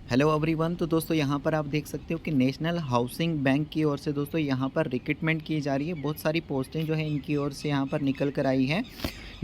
Hello everyone. तो दोस्तों यहाँ पर आप देख सकते हो कि नेशनल हाउसिंग बैंक की ओर से दोस्तों यहाँ पर रिक्रूटमेंट की जा रही है। बहुत सारी पोस्टें जो है इनकी ओर से यहाँ पर निकल कर आई है,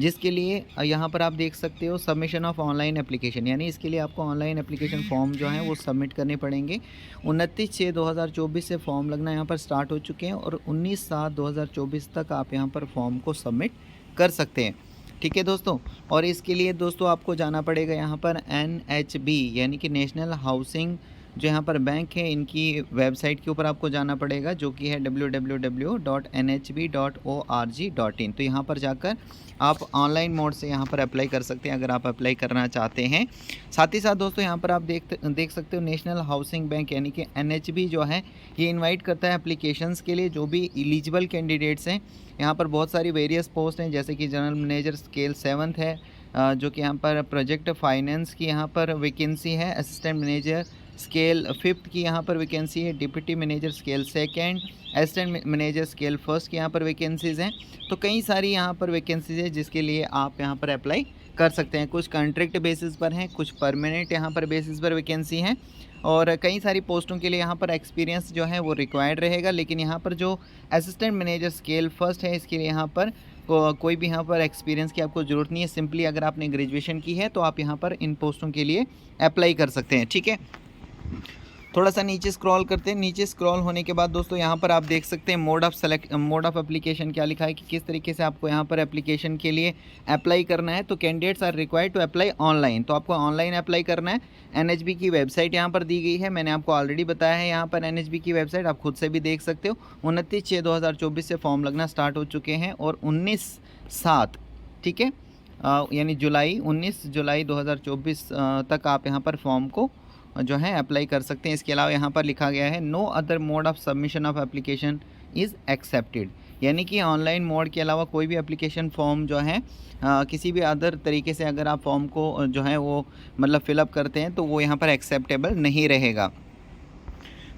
जिसके लिए यहाँ पर आप देख सकते हो सबमिशन ऑफ ऑनलाइन एप्लीकेशन, यानी इसके लिए आपको ऑनलाइन एप्लीकेशन फॉर्म जो है वो सबमिट करने पड़ेंगे। 29/6/2024 से फॉर्म लगना यहाँ पर स्टार्ट हो चुके हैं और 19/7/2024 तक आप यहाँ पर फॉर्म को सबमिट कर सकते हैं। ठीक है दोस्तों। और इसके लिए दोस्तों आपको जाना पड़ेगा यहाँ पर NHB यानी कि नेशनल हाउसिंग जो यहाँ पर बैंक है, इनकी वेबसाइट के ऊपर आपको जाना पड़ेगा, जो कि है www.nhb.org.in। तो यहाँ पर जाकर आप ऑनलाइन मोड से यहाँ पर अप्लाई कर सकते हैं अगर आप अप्लाई करना चाहते हैं। साथ ही साथ दोस्तों यहाँ पर आप देख सकते हो नेशनल हाउसिंग बैंक यानी कि NHB जो है ये इनवाइट करता है एप्लीकेशंस के लिए जो भी एलिजिबल कैंडिडेट्स हैं। यहाँ पर बहुत सारी वेरियस पोस्ट हैं, जैसे कि जनरल मैनेजर स्केल 7th है, जो कि यहाँ पर प्रोजेक्ट फाइनेंस की यहाँ पर वैकेंसी है। असिस्टेंट मैनेजर स्केल 5th की यहाँ पर वैकेंसी है। Deputy manager scale 2nd, assistant manager scale 1st की यहाँ पर वैकेंसीज़ हैं। तो कई सारी यहाँ पर वैकेंसीज़ है जिसके लिए आप यहाँ पर अप्लाई कर सकते हैं। कुछ कॉन्ट्रैक्ट बेसिस पर हैं, कुछ परमानेंट यहाँ पर बेसिस पर वैकेंसी हैं और कई सारी पोस्टों के लिए यहाँ पर एक्सपीरियंस जो है वो रिक्वायर्ड रहेगा। लेकिन यहाँ पर जो असिस्टेंट मैनेजर स्केल 1st है, इसके लिए यहाँ पर कोई भी यहाँ पर एक्सपीरियंस की आपको ज़रूरत नहीं है। सिंपली अगर आपने ग्रेजुएशन की है तो आप यहाँ पर इन पोस्टों के लिए अप्लाई कर सकते हैं। ठीक है, थोड़ा सा नीचे स्क्रॉल करते हैं। नीचे स्क्रॉल होने के बाद दोस्तों यहाँ पर आप देख सकते हैं मोड ऑफ एप्लीकेशन क्या लिखा है कि किस तरीके से आपको यहाँ पर एप्लीकेशन के लिए अप्लाई करना है। तो candidates are required to apply online, तो आपको ऑनलाइन अप्लाई करना है। NHB की वेबसाइट यहाँ पर दी गई है, मैंने आपको ऑलरेडी बताया है। यहाँ पर NHB की वेबसाइट आप खुद से भी देख सकते हो। 29/6/2024 से फॉर्म लगना स्टार्ट हो चुके हैं और 19/7 ठीक है यानी 19 जुलाई 2024 तक आप यहाँ पर फॉर्म को जो है अप्लाई कर सकते हैं। इसके अलावा यहाँ पर लिखा गया है no other mode of submission of application is accepted, यानी कि ऑनलाइन मोड के अलावा कोई भी एप्लीकेशन फॉर्म जो है किसी भी अदर तरीके से अगर आप फॉर्म को जो है वो मतलब फिलअप करते हैं तो वो यहाँ पर एक्सेप्टेबल नहीं रहेगा।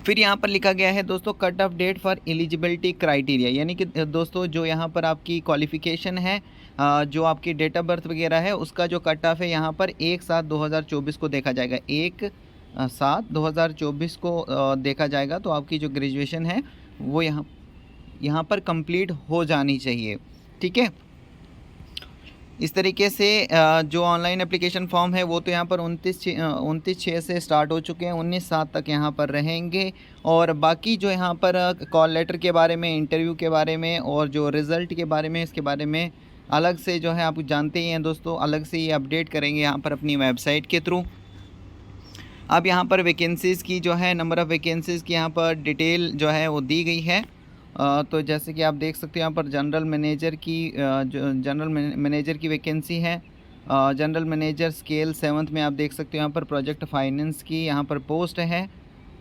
फिर यहाँ पर लिखा गया है दोस्तों cut off date for eligibility criteria, यानी कि दोस्तों जो यहाँ पर आपकी क्वालिफ़िकेशन है, जो आपकी डेट ऑफ बर्थ वगैरह है, उसका जो कट ऑफ है यहाँ पर 1/7/2024 को देखा जाएगा। 1/7/2024 को देखा जाएगा। तो आपकी जो ग्रेजुएशन है वो यहाँ पर कंप्लीट हो जानी चाहिए। ठीक है, इस तरीके से जो ऑनलाइन एप्लीकेशन फॉर्म है वो तो यहाँ पर 29/6 से स्टार्ट हो चुके हैं, 19/7 तक यहाँ पर रहेंगे। और बाकी जो यहाँ पर कॉल लेटर के बारे में, इंटरव्यू के बारे में और जो रिज़ल्ट के बारे में, इसके बारे में अलग से जो है आप जानते ही हैं दोस्तों, अलग से ये अपडेट करेंगे यहाँ पर अपनी वेबसाइट के थ्रू। अब यहाँ पर वैकेंसीज़ की जो है नंबर ऑफ़ वैकेंसीज़ की यहाँ पर डिटेल जो है वो दी गई है। तो जैसे कि आप देख सकते हो यहाँ पर जनरल मैनेजर की वैकेंसी है। जनरल मैनेजर स्केल 7th में आप देख सकते हो यहाँ पर प्रोजेक्ट फाइनेंस की यहाँ पर पोस्ट है।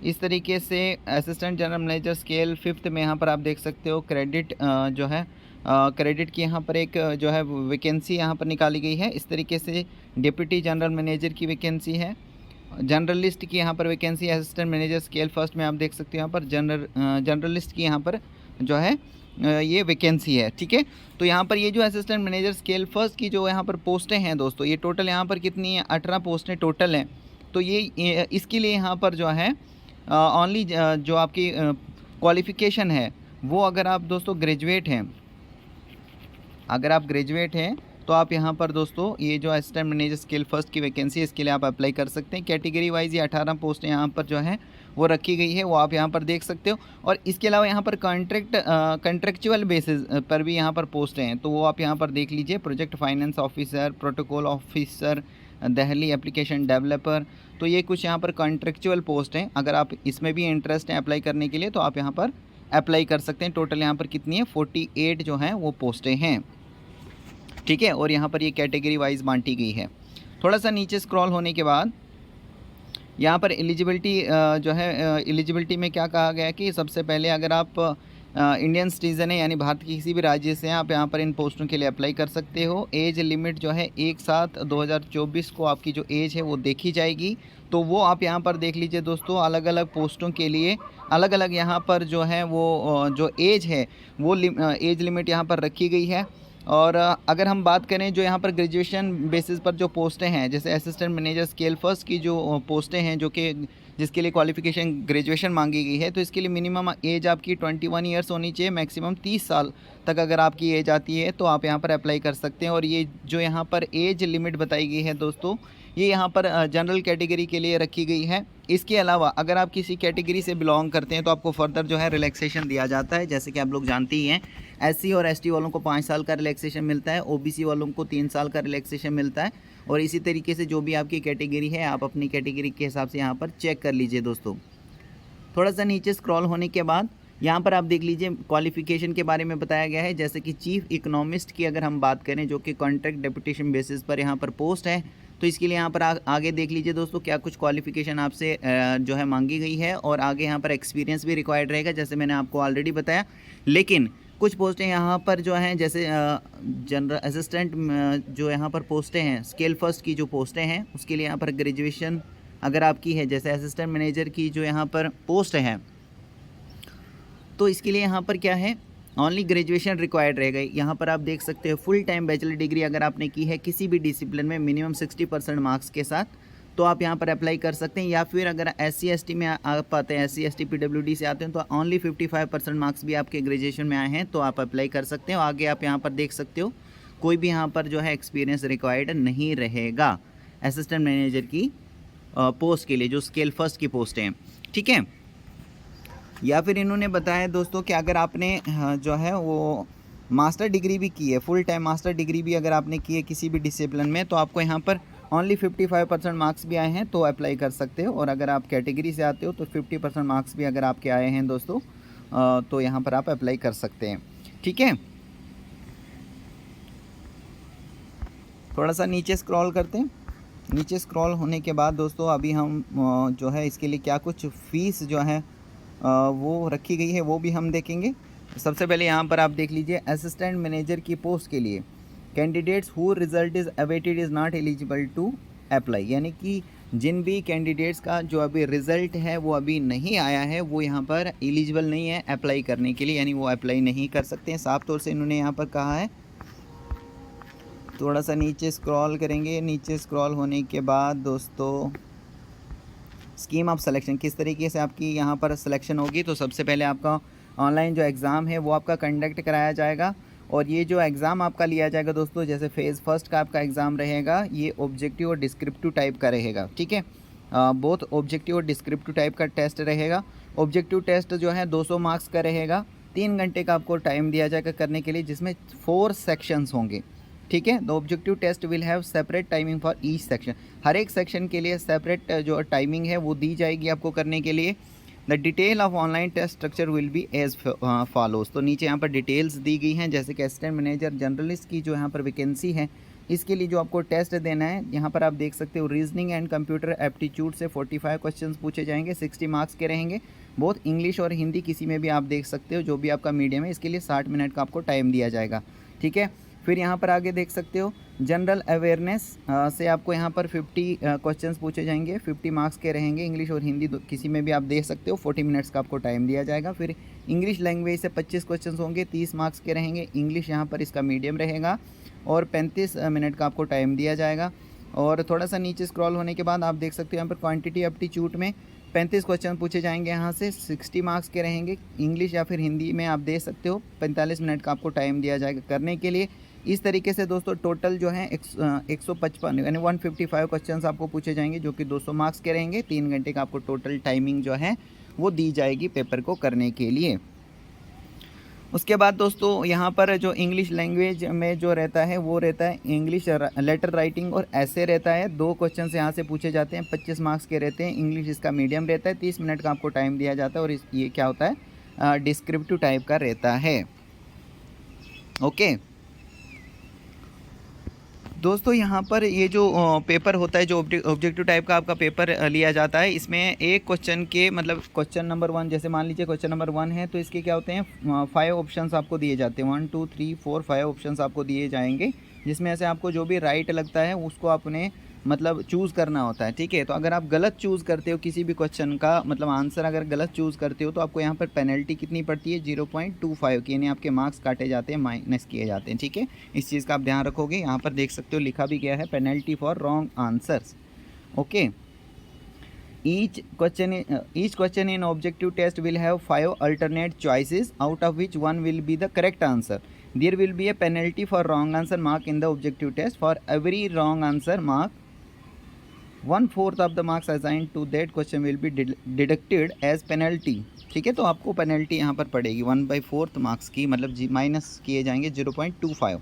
इस तरीके से assistant general manager scale 5th में यहाँ पर आप देख सकते हो क्रेडिट जो है क्रेडिट की यहाँ पर एक जो है वैकेंसी यहाँ पर निकाली गई है। इस तरीके से डिप्टी जनरल मैनेजर की वैकेंसी है। जर्नलिस्ट की यहाँ पर vacancy, assistant manager scale 1st में आप देख सकते हो यहाँ पर जर्नलिस्ट की यहाँ पर जो है ये वैकेंसी है। ठीक है, तो यहाँ पर ये जो असिस्टेंट मैनेजर स्केल 1st की जो यहाँ पर पोस्टें हैं दोस्तों, ये टोटल यहाँ पर कितनी है, 18 पोस्टें टोटल हैं। तो ये इसके लिए यहाँ पर जो है ओनली जो आपकी क्वालिफ़िकेशन है वो अगर आप दोस्तों ग्रेजुएट हैं, अगर आप ग्रेजुएट हैं तो आप यहाँ पर दोस्तों ये जो असिस्टेंट मैनेजर स्केल 1st की वैकेंसी है इसके लिए आप अप्लाई कर सकते हैं। कैटेगरी वाइज ये 18 पोस्टें यहाँ पर जो है वो रखी गई है, वो आप यहाँ पर देख सकते हो। और इसके अलावा यहाँ पर कॉन्ट्रेक्चुअल बेसिस पर भी यहाँ पर पोस्टें हैं, तो वो आप यहाँ पर देख लीजिए। Project finance officer, protocol officer, Delhi application developer, तो ये कुछ यहाँ पर कॉन्ट्रेक्चुअल पोस्ट हैं। अगर आप इसमें भी इंटरेस्ट हैं अप्लाई करने के लिए तो आप यहाँ पर अप्लाई कर सकते हैं। टोटल यहाँ पर कितनी है, 48 जो हैं वो पोस्टें हैं। ठीक है, और यहाँ पर ये कैटेगरी वाइज बांटी गई है। थोड़ा सा नीचे स्क्रॉल होने के बाद यहाँ पर एलिजिबिलिटी जो है एलिजिबिलिटी में क्या कहा गया है कि सबसे पहले अगर आप इंडियन सिटीज़न है यानी भारत के किसी भी राज्य से हैं, आप यहाँ पर इन पोस्टों के लिए अप्लाई कर सकते हो। एज लिमिट जो है 1/7/2024 को आपकी जो एज है वो देखी जाएगी, तो वो आप यहाँ पर देख लीजिए दोस्तों। अलग अलग पोस्टों के लिए अलग अलग यहाँ पर जो है वो जो एज है वो एज लिमिट यहाँ पर रखी गई है। और अगर हम बात करें जो यहाँ पर ग्रेजुएशन बेसिस पर जो पोस्टें हैं, जैसे असिस्टेंट मैनेजर स्केल फर्स्ट की जो पोस्टें हैं, जो कि जिसके लिए क्वालिफ़िकेशन ग्रेजुएशन मांगी गई है, तो इसके लिए मिनिमम एज आपकी 21 ईयर्स होनी चाहिए, मैक्सिमम 30 साल तक अगर आपकी एज आती है तो आप यहाँ पर अप्लाई कर सकते हैं। और ये जो यहाँ पर एज लिमिट बताई गई है दोस्तों, ये यहाँ पर जनरल कैटेगरी के लिए रखी गई है। इसके अलावा अगर आप किसी कैटेगरी से बिलोंग करते हैं तो आपको फर्दर जो है रिलैक्सेशन दिया जाता है। जैसे कि आप लोग जानते ही हैं, एससी और एसटी वालों को 5 साल का रिलैक्सेशन मिलता है, ओबीसी वालों को 3 साल का रिलैक्सेशन मिलता है। और इसी तरीके से जो भी आपकी कैटेगरी है, आप अपनी कैटेगरी के हिसाब से यहाँ पर चेक कर लीजिए दोस्तों। थोड़ा सा नीचे स्क्रॉल होने के बाद यहाँ पर आप देख लीजिए क्वालिफ़िकेशन के बारे में बताया गया है। जैसे कि चीफ इकोनॉमिस्ट की अगर हम बात करें, जो कि कॉन्ट्रैक्ट डेपुटेशन बेसिस पर यहाँ पर पोस्ट है, तो इसके लिए यहाँ पर आगे देख लीजिए दोस्तों क्या कुछ क्वालिफ़िकेशन आपसे जो है मांगी गई है। और आगे यहाँ पर एक्सपीरियंस भी रिक्वायर्ड रहेगा, जैसे मैंने आपको ऑलरेडी बताया। लेकिन कुछ पोस्टें यहाँ पर जो हैं, जैसे जनरल असिस्टेंट जो यहाँ पर पोस्टें हैं, स्केल फर्स्ट की जो पोस्टें हैं, उसके लिए यहाँ पर ग्रेजुएशन अगर आपकी है, जैसे असिस्टेंट मैनेजर की जो यहाँ पर पोस्ट है, तो इसके लिए यहाँ पर क्या है, ओनली ग्रेजुएशन रिक्वायर्ड रहेगा। यहाँ पर आप देख सकते हो फुल टाइम बैचलर डिग्री अगर आपने की है किसी भी डिसिप्लिन में मिनिमम 60% मार्क्स के साथ, तो आप यहाँ पर अप्लाई कर सकते हैं। या फिर अगर SC ST में आप आते हैं, SC ST PWD से आते हैं, तो ओनली 55% मार्क्स भी आपके ग्रेजुएशन में आए हैं तो आप अप्लाई कर सकते हो। आगे आप यहाँ पर देख सकते हो कोई भी यहाँ पर जो है एक्सपीरियंस रिक्वायर्ड नहीं रहेगा असिस्टेंट मैनेजर की पोस्ट के लिए, जो स्केल फर्स्ट की पोस्ट हैं, ठीक है। या फिर इन्होंने बताया दोस्तों कि अगर आपने जो है वो मास्टर डिग्री भी की है, फुल टाइम मास्टर डिग्री भी अगर आपने की है किसी भी डिसिप्लिन में, तो आपको यहाँ पर ओनली 55% मार्क्स भी आए हैं तो अप्लाई कर सकते हो। और अगर आप कैटेगरी से आते हो तो 50% मार्क्स भी अगर आपके आए हैं दोस्तों, तो यहाँ पर आप अप्लाई कर सकते हैं, ठीक है। थोड़ा सा नीचे स्क्रॉल करते हैं। नीचे स्क्रॉल होने के बाद दोस्तों अभी हम जो है इसके लिए क्या कुछ फ़ीस जो है वो रखी गई है वो भी हम देखेंगे। सबसे पहले यहाँ पर आप देख लीजिए, असिस्टेंट मैनेजर की पोस्ट के लिए candidates who result is awaited is not eligible to apply, यानी कि जिन भी कैंडिडेट्स का जो अभी रिज़ल्ट है वो अभी नहीं आया है, वो यहाँ पर एलिजिबल नहीं है अप्लाई करने के लिए, यानी वो अप्लाई नहीं कर सकते हैं। साफ तौर से इन्होंने यहाँ पर कहा है। थोड़ा सा नीचे स्क्रॉल करेंगे। नीचे स्क्रॉल होने के बाद दोस्तों स्कीम ऑफ सिलेक्शन, किस तरीके से आपकी यहाँ पर सिलेक्शन होगी, तो सबसे पहले आपका ऑनलाइन जो एग्ज़ाम है वो आपका कंडक्ट कराया जाएगा। और ये जो एग्ज़ाम आपका लिया जाएगा दोस्तों, जैसे फेज़ फर्स्ट का आपका एग्ज़ाम रहेगा, ये ऑब्जेक्टिव और डिस्क्रिप्टिव टाइप का रहेगा, ठीक है। बोथ ऑब्जेक्टिव और डिस्क्रिप्टिव टाइप का टेस्ट रहेगा। ऑब्जेक्टिव टेस्ट जो है 200 मार्क्स का रहेगा, 3 घंटे का आपको टाइम दिया जाएगा करने के लिए, जिसमें 4 सेक्शंस होंगे, ठीक है। The objective test will have separate timing for each section, हर एक सेक्शन के लिए सेपरेट जो टाइमिंग है वो दी जाएगी आपको करने के लिए। The detail of online test structure will be as follows, तो नीचे यहाँ पर डिटेल्स दी गई हैं, जैसे कि असिस्टेंट मैनेजर जर्नलिस्ट की जो यहाँ पर वैकेंसी है, इसके लिए जो आपको टेस्ट देना है, यहाँ पर आप देख सकते हो रीजनिंग एंड कंप्यूटर एप्टीट्यूड से 45 क्वेश्चंस पूछे जाएंगे, 60 मार्क्स के रहेंगे। बहुत इंग्लिश और हिंदी किसी में भी आप देख सकते हो, जो भी आपका मीडियम है, इसके लिए 60 मिनट का आपको टाइम दिया जाएगा, ठीक है। फिर यहाँ पर आगे देख सकते हो जनरल अवेयरनेस से आपको यहाँ पर 50 क्वेश्चंस पूछे जाएंगे, 50 मार्क्स के रहेंगे। इंग्लिश और हिंदी किसी में भी आप दे सकते हो, 40 मिनट्स का आपको टाइम दिया जाएगा। फिर इंग्लिश लैंग्वेज से 25 क्वेश्चंस होंगे, 30 मार्क्स के रहेंगे। इंग्लिश यहाँ पर इसका मीडियम रहेगा और 35 मिनट का आपको टाइम दिया जाएगा। और थोड़ा सा नीचे स्क्रॉल होने के बाद आप देख सकते हो यहाँ पर क्वान्टिटी एप्टीट्यूड में 35 क्वेश्चन पूछे जाएंगे, यहाँ से 60 मार्क्स के रहेंगे। इंग्लिश या फिर हिंदी में आप दे सकते हो, 45 मिनट का आपको टाइम दिया जाएगा करने के लिए। इस तरीके से दोस्तों टोटल जो है 155 यानी 155 क्वेश्चंस आपको पूछे जाएंगे, जो कि 200 मार्क्स के रहेंगे। 3 घंटे का आपको टोटल टाइमिंग जो है वो दी जाएगी पेपर को करने के लिए। उसके बाद दोस्तों यहाँ पर जो इंग्लिश लैंग्वेज में जो रहता है वो रहता है इंग्लिश लेटर राइटिंग और ऐसे रहता है। 2 क्वेश्चन यहाँ से पूछे जाते हैं, 25 मार्क्स के रहते हैं। इंग्लिश इसका मीडियम रहता है, 30 मिनट का आपको टाइम दिया जाता है। और ये क्या होता है, डिस्क्रिप्टिव टाइप का रहता है, ओके दोस्तों। यहाँ पर ये जो पेपर होता है, जो ऑब्जेक्टिव टाइप का आपका पेपर लिया जाता है, इसमें एक क्वेश्चन के मतलब क्वेश्चन नंबर 1, जैसे मान लीजिए क्वेश्चन नंबर 1 है, तो इसके क्या होते हैं 5 ऑप्शंस आपको दिए जाते हैं। 1 2 3 4 5 ऑप्शंस आपको दिए जाएंगे, जिसमें से आपको जो भी राइट लगता है उसको आपने मतलब चूज़ करना होता है, ठीक है। तो अगर आप गलत चूज़ करते हो किसी भी क्वेश्चन का मतलब आंसर अगर गलत चूज़ करते हो तो आपको यहाँ पर पेनल्टी कितनी पड़ती है 0.25 की, यानी आपके मार्क्स काटे जाते हैं, माइनस किए जाते हैं, ठीक है। इस चीज़ का आप ध्यान रखोगे। यहाँ पर देख सकते हो लिखा भी गया है penalty for wrong answers. Okay, each question in objective test will have 5 alternate choices out of which one will be the correct answer. There will be a penalty for wrong answer mark in the objective test. For every wrong answer mark, 1/4 of the marks assigned to that question will be deducted as penalty, ठीक है। तो आपको penalty यहाँ पर पड़ेगी 1/4 marks की, मतलब minus किए जाएंगे 0.25।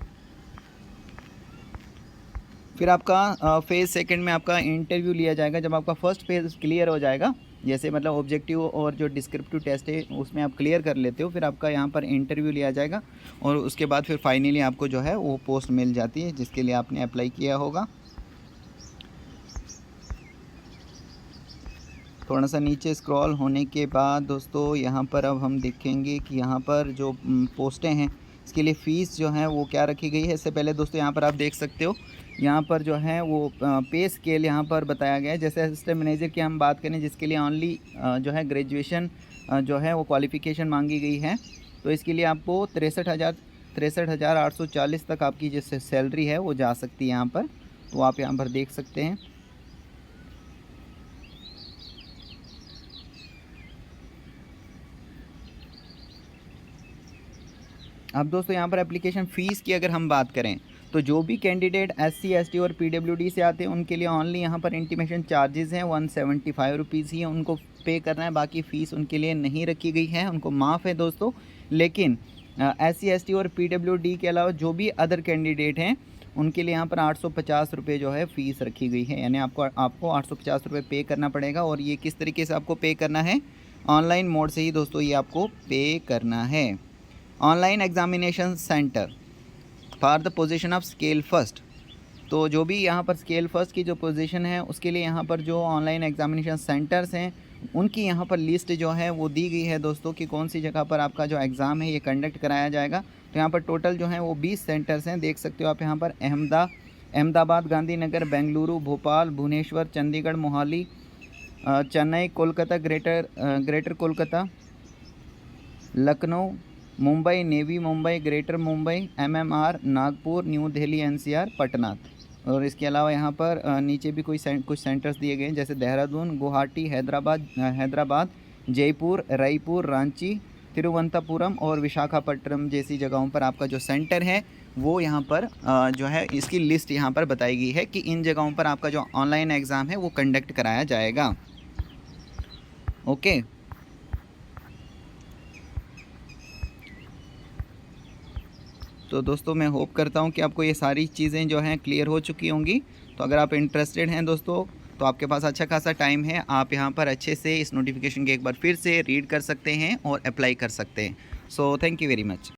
फिर आपका फेज़ सेकंड में आपका इंटरव्यू लिया जाएगा। जब आपका फर्स्ट फेज़ क्लियर हो जाएगा, जैसे मतलब ऑब्जेक्टिव और जो डिस्क्रिप्टिव टेस्ट है उसमें आप क्लियर कर लेते हो, फिर आपका यहाँ पर इंटरव्यू लिया जाएगा और उसके बाद फिर फाइनली आपको जो है वो पोस्ट मिल जाती है जिसके लिए आपने अप्लाई किया होगा। थोड़ा सा नीचे स्क्रॉल होने के बाद दोस्तों यहाँ पर अब हम देखेंगे कि यहाँ पर जो पोस्टें हैं इसके लिए फ़ीस जो है वो क्या रखी गई है। इससे पहले दोस्तों यहाँ पर आप देख सकते हो, यहाँ पर जो है वो पे स्केल यहाँ पर बताया गया है। जैसे असिस्टेंट मैनेजर की हम बात करें जिसके लिए ओनली जो है ग्रेजुएशन जो है वो क्वालिफ़िकेशन मांगी गई है, तो इसके लिए आपको 63,840 तक आपकी जो सैलरी है वो जा सकती है यहाँ पर। तो आप यहाँ पर देख सकते हैं। अब दोस्तों यहाँ पर एप्लीकेशन फ़ीस की अगर हम बात करें तो जो भी कैंडिडेट SC ST और PWD से आते हैं उनके लिए ओनली यहाँ पर इंटीमेशन चार्जेस हैं 175 रुपीज़ ही उनको पे करना है। बाकी फ़ीस उनके लिए नहीं रखी गई है, उनको माफ़ है दोस्तों। लेकिन SC ST और PWD के अलावा जो भी अदर कैंडिडेट हैं उनके लिए यहाँ पर 850 रुपये जो है फ़ीस रखी गई है, यानी आपको 850 रुपये पे करना पड़ेगा। और ये किस तरीके से आपको पे करना है, ऑनलाइन मोड से ही दोस्तों ये आपको पे करना है। Online examination centre for the position of scale first, तो जो भी यहाँ पर स्केल फर्स्ट की जो पोजीशन है उसके लिए यहाँ पर जो ऑनलाइन एग्जामिनेशन सेंटर्स हैं उनकी यहाँ पर लिस्ट जो है वो दी गई है दोस्तों कि कौन सी जगह पर आपका जो एग्ज़ाम है ये कंडक्ट कराया जाएगा। तो यहाँ पर टोटल जो है वो 20 सेंटर्स हैं, देख सकते हो आप यहाँ पर Ahmedabad, Gandhinagar, Bengaluru, Bhopal, Bhubaneswar, Chandigarh, Mohali, Chennai, Kolkata, Greater Kolkata, Lucknow, Mumbai, Navi Mumbai, Greater Mumbai, MMR, Nagpur, New Delhi, NCR, Patna. और इसके अलावा यहाँ पर नीचे भी कुछ सेंटर्स दिए गए हैं जैसे देहरादून, गुवाहाटी, हैदराबाद, जयपुर, रायपुर, रांची, तिरुवनंतपुरम और विशाखापट्टनम जैसी जगहों पर आपका जो सेंटर है वो यहाँ पर जो है इसकी लिस्ट यहाँ पर बताई गई है कि इन जगहों पर आपका जो ऑनलाइन एग्ज़ाम है वो कंडक्ट कराया जाएगा। ओके, तो दोस्तों मैं होप करता हूँ कि आपको ये सारी चीज़ें जो हैं क्लियर हो चुकी होंगी। तो अगर आप इंटरेस्टेड हैं दोस्तों तो आपके पास अच्छा खासा टाइम है, आप यहाँ पर अच्छे से इस नोटिफिकेशन के एक बार फिर से रीड कर सकते हैं और अप्लाई कर सकते हैं। So thank you very much.